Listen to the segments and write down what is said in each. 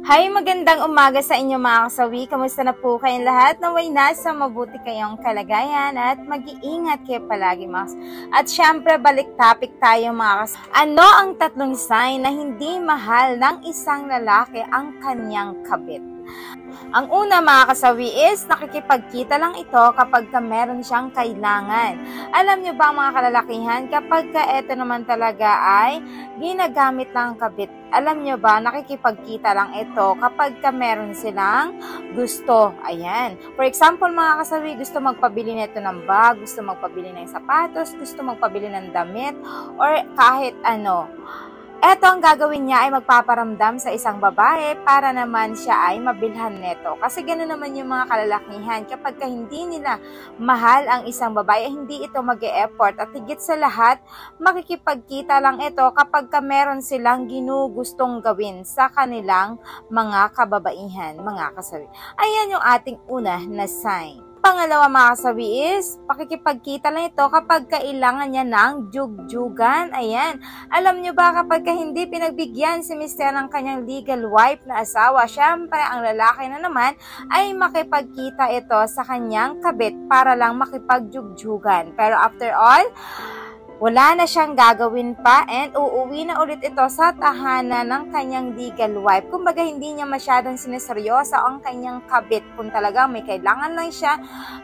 Hi, magandang umaga sa inyo mga kasawi. Kamusta na po kayong lahat? Naway nasa mabuti kayong kalagayan at mag-iingat kayo palagi mga kasawi. At syempre, balik topic tayo mga kasawi. Ano ang tatlong sign na hindi mahal ng isang lalaki ang kanyang kabit? Ang una mga kasawi is nakikipagkita lang ito kapag meron siyang kailangan. Alam nyo ba mga kalalakihan, kapag ito naman talaga ay ginagamit lang ang kabit, alam nyo ba nakikipagkita lang ito kapag meron silang gusto. Ayan. For example mga kasawi, gusto magpabili nito ng bag, gusto magpabili ng sapatos, gusto magpabili ng damit, or kahit ano. Eto ang gagawin niya ay magpaparamdam sa isang babae para naman siya ay mabilhan neto. Kasi gano'n naman yung mga kalalakihan. Kapag hindi nila mahal ang isang babae, hindi ito mag-e-effort. At higit sa lahat, makikipagkita lang ito kapag meron silang ginugustong gawin sa kanilang mga kababaihan, mga kasawi. Ayan yung ating una na sign. Pangalawa mga kasawi is, pakikipagkita lang ito kapag kailangan niya ng jug-jugan. Ayan. Alam nyo ba kapag hindi pinagbigyan si Mr. ng kanyang legal wife na asawa, syempre ang lalaki na naman ay makipagkita ito sa kanyang kabit para lang makipag-jug-jugan. Pero after all, wala na siyang gagawin pa and uuwi na ulit ito sa tahanan ng kanyang legal wife. Kumbaga hindi niya masyadong sineseryoso ang kanyang kabit. Kung talaga may kailangan lang siya,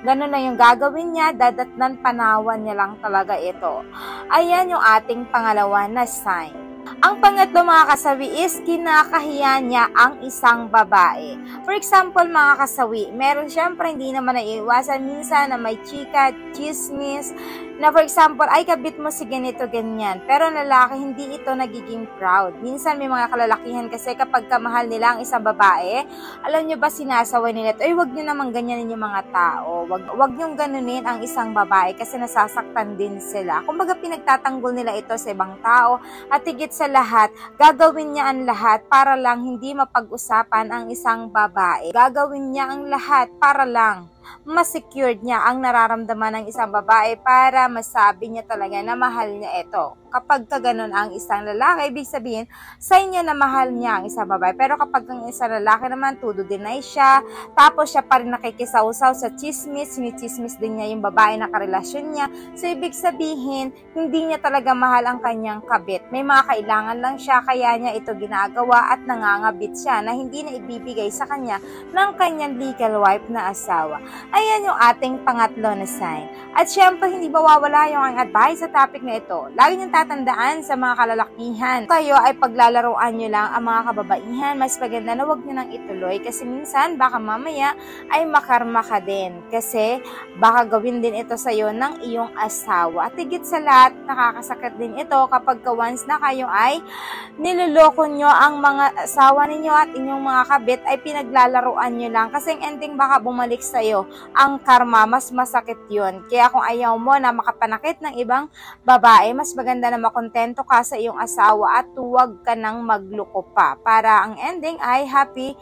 ganun na yung gagawin niya, dadatnan panawan niya lang talaga ito. Ayan yung ating pangalawa na sign. Ang pangatlo mga kasawi is kinakahiya niya ang isang babae. For example mga kasawi, meron syempre hindi naman naiiwasan minsan na may chika, chismis, na for example, ay kabit mo si ganito, ganyan. Pero lalaki, hindi ito nagiging proud. Minsan may mga kalalakihan kasi kapag kamahal nila ang isang babae, alam nyo ba sinasaway nila ito, ay wag nyo naman ganyanin yung mga tao. Wag nyo ganunin ang isang babae kasi nasasaktan din sila. Kumbaga pinagtatanggol nila ito sa ibang tao at higit sa lahat, gagawin niya ang lahat para lang hindi mapag-usapan ang isang babae. Gagawin niya ang lahat para lang ma-secured niya ang nararamdaman ng isang babae para masabi niya talaga na mahal niya ito. Kapag kaganon ang isang lalaki, ibig sabihin, sa inyo na mahal niya ang isang babae. Pero kapag ang isang lalaki naman, tudo-deny siya, tapos siya pa rin nakikisawsaw sa chismis, sinichismis din niya yung babae na karelasyon niya. So, ibig sabihin, hindi niya talaga mahal ang kanyang kabit. May mga kailangan lang siya, kaya niya ito ginagawa at nangangabit siya na hindi na ibibigay sa kanya ng kanyang legal wife na asawa. Ayan yung ating pangatlo na sign. At syempre, hindi mawawala yung ang advice sa topic na ito. Lagi niyong tatandaan sa mga kalalakihan. Kayo ay paglalaroan nyo lang ang mga kababaihan, mas maganda na huwag nyo nang ituloy kasi minsan baka mamaya ay makarma ka din. Kasi baka gawin din ito sa'yo ng iyong asawa. At higit sa lahat, nakakasakit din ito kapag once na kayo ay niloloko nyo ang mga asawa ninyo at inyong mga kabit ay pinaglalaroan nyo lang. Kasi ang ending baka bumalik sa'yo ang karma, mas masakit yun. Kaya kung ayaw mo na makapanakit ng ibang babae, mas maganda na makontento ka sa iyong asawa at huwag ka nang magloko pa para ang ending ay happy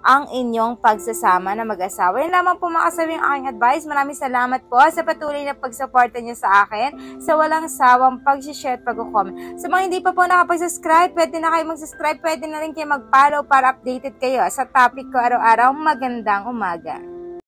ang inyong pagsasama na mag-asawa. Yan lamang po mga kasawi ang aking advice. Maraming salamat po sa patuloy na pagsuporta niyo sa akin, sa walang sawang pag-share at pag-comment. Sa mga hindi pa po nakapag-subscribe, pwede na kayo mag-subscribe, pwede na rin kayo mag-follow para updated kayo sa topic ko araw-araw. Magandang umaga.